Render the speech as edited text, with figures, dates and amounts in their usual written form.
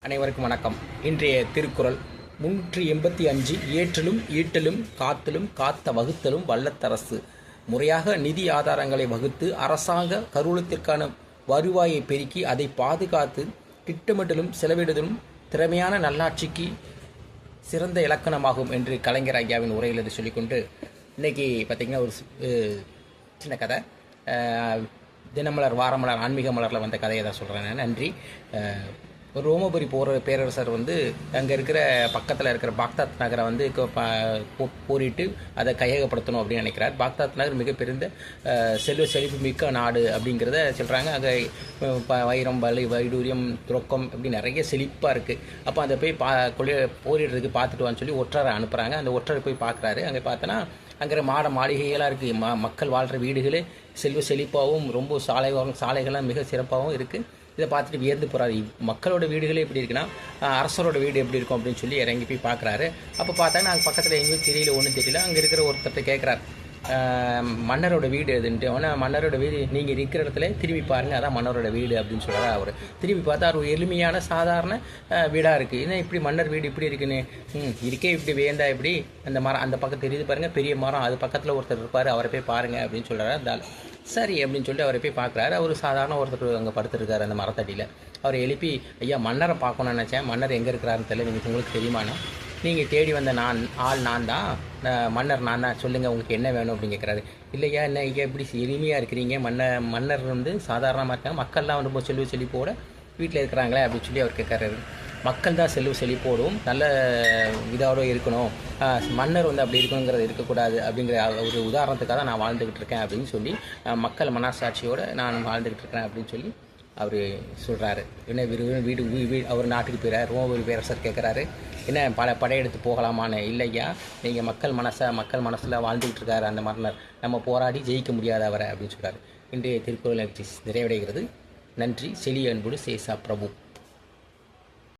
அனைவருக்கும் வணக்கம். இன்றைய திருக்குறள் 385. ஏற்றலும் ஈட்டலும் காத்தலும் காத்த வகுத்தலும் வல்லத்தரசு. முறையாக நிதி ஆதாரங்களை வகுத்து அரசாங்க கருவூலத்திற்கான வருவாயை பெருக்கி அதை பாதுகாத்து திட்டமிடலும் செலவிடுதலும் திறமையான நல்லாட்சிக்கு சிறந்த இலக்கணமாகும் என்று கலைஞர் ஐயாவின் உரையில் இது சொல்லிக்கொண்டு இன்றைக்கி பார்த்திங்கன்னா ஒரு சின்ன கதை. தினமலர் வாரமலர் ஆன்மீக மலரில் வந்த கதையை தான் சொல்கிறேன். நன்றி. ஒரு ரோமபுரி பேரரசர் அங்கே இருக்கிற பக்கத்தில் இருக்கிற பாக்தாத் நகரை போரிட்டு அதை கையகப்படுத்தணும் அப்படின்னு நினைக்கிறார். பாக்தாத் நகர் மிகப்பெரிய செல்வ செழிப்பு மிக்க நாடு அப்படிங்கிறத சொல்கிறாங்க. அங்கே வைரம் வைடூரியம் துரோக்கம் இப்படி நிறைய செழிப்பாக இருக்குது. அப்போ அதை போய் போரிடுறதுக்கு பார்த்துட்டு வான்னு சொல்லி ஒற்றரை அனுப்புகிறாங்க. அந்த ஒற்றரை போய் பார்க்குறாரு. அங்கே பார்த்தோன்னா அங்கே மாளிகைகளாக இருக்குது. மக்கள் வாழ்கிற வீடுகளே செல்வ செழிப்பாகவும் ரொம்ப சாலைகள்லாம் மிக சிறப்பாகவும் இருக்குது. இதை பார்த்துட்டு வியந்து போகிறாரு. மக்களோட வீடுகளே எப்படி இருக்குன்னா அரசரோட வீடு எப்படி இருக்கும் அப்படின்னு சொல்லி இறங்கி போய் பார்க்குறாரு. அப்போ பார்த்தா நாங்கள் பக்கத்தில் எங்கேயும் தெரியல, ஒன்றும் தெரியல. அங்கே இருக்கிற ஒருத்தர்கிட்ட கேட்குறாரு, மன்னரோட வீடு எதுன்ட்டு. ஆனால் மன்னரோட வீடு நீங்கள் இருக்கிற இடத்துல திரும்பி பாருங்கள், அதான் மன்னரோட வீடு அப்படின்னு சொல்கிறார். அவர் திரும்பி பார்த்தா ஒரு எளிமையான சாதாரண வீடாக இருக்குது. ஏன்னா இப்படி மன்னர் வீடு இப்படி இருக்குன்னு இருக்கே, இப்படி வேந்தா இப்படி அந்த மரம் அந்த பக்கம் தெரியுது பாருங்கள், பெரிய மரம், அது பக்கத்தில் ஒருத்தர் இருப்பார், அவரை போய் பாருங்கள் அப்படின்னு சொல்கிறாரு. அந்த சரி அப்படின்னு சொல்லிட்டு அவரை போய் பார்க்குறாரு. அவர் சாதாரண ஒருத்தர் அங்கே படுத்துருக்காரு அந்த மரத்தடியில். அவரை எழுப்பி, ஐயா மன்னரை பார்க்கணும்னு நினச்சேன், மன்னர் எங்கே இருக்கிறாருன்னு தெரியல, நீங்கள் உங்களுக்கு தெரியுமாண்ணா? நீங்கள் தேடி வந்த நான் தான் மன்னர் நான் தான், சொல்லுங்கள் உங்களுக்கு என்ன வேணும் அப்படின்னு கேட்குறாரு. இல்லையா என்ன இங்கே இப்படி எளிமையாக இருக்கிறீங்க, மன்னர் சாதாரணமாக இருக்காங்க, மக்கள்லாம் ரொம்ப செல்வ செழிப்போட வீட்டில் இருக்கிறாங்களே அப்படின்னு சொல்லி அவர் கேட்குறாரு. மக்கள் தான் செல்வ செழிப்போடும் நல்ல இதோடு இருக்கணும், மன்னர் அப்படி இருக்கணுங்கிறது இருக்கக்கூடாது அப்படிங்கிற ஒரு உதாரணத்துக்காக தான் நான் வாழ்ந்துக்கிட்டு இருக்கேன் அப்படின்னு சொல்லி மக்கள் மனசாட்சியோடு நான் வாழ்ந்துக்கிட்டு இருக்கேன் அப்படின்னு சொல்லி அவர் சொல்கிறாரு. என்ன வீடு அவர் நாட்டுக்கு போயிறார். ரோமபுரி பேரரசர் கேட்குறாரு, என்ன படையெடுத்து போகலாமான்னு. இல்லையா, நீங்கள் மக்கள் மனசில் வாழ்ந்துக்கிட்டு இருக்காரு அந்த மன்னர், நம்ம போராடி ஜெயிக்க முடியாத அவரை அப்படின்னு சொல்கிறார். இன்றைய திருக்குறள் நிறைவடைகிறது. நன்றி. செழிய அன்போடு சேசா பிரபு.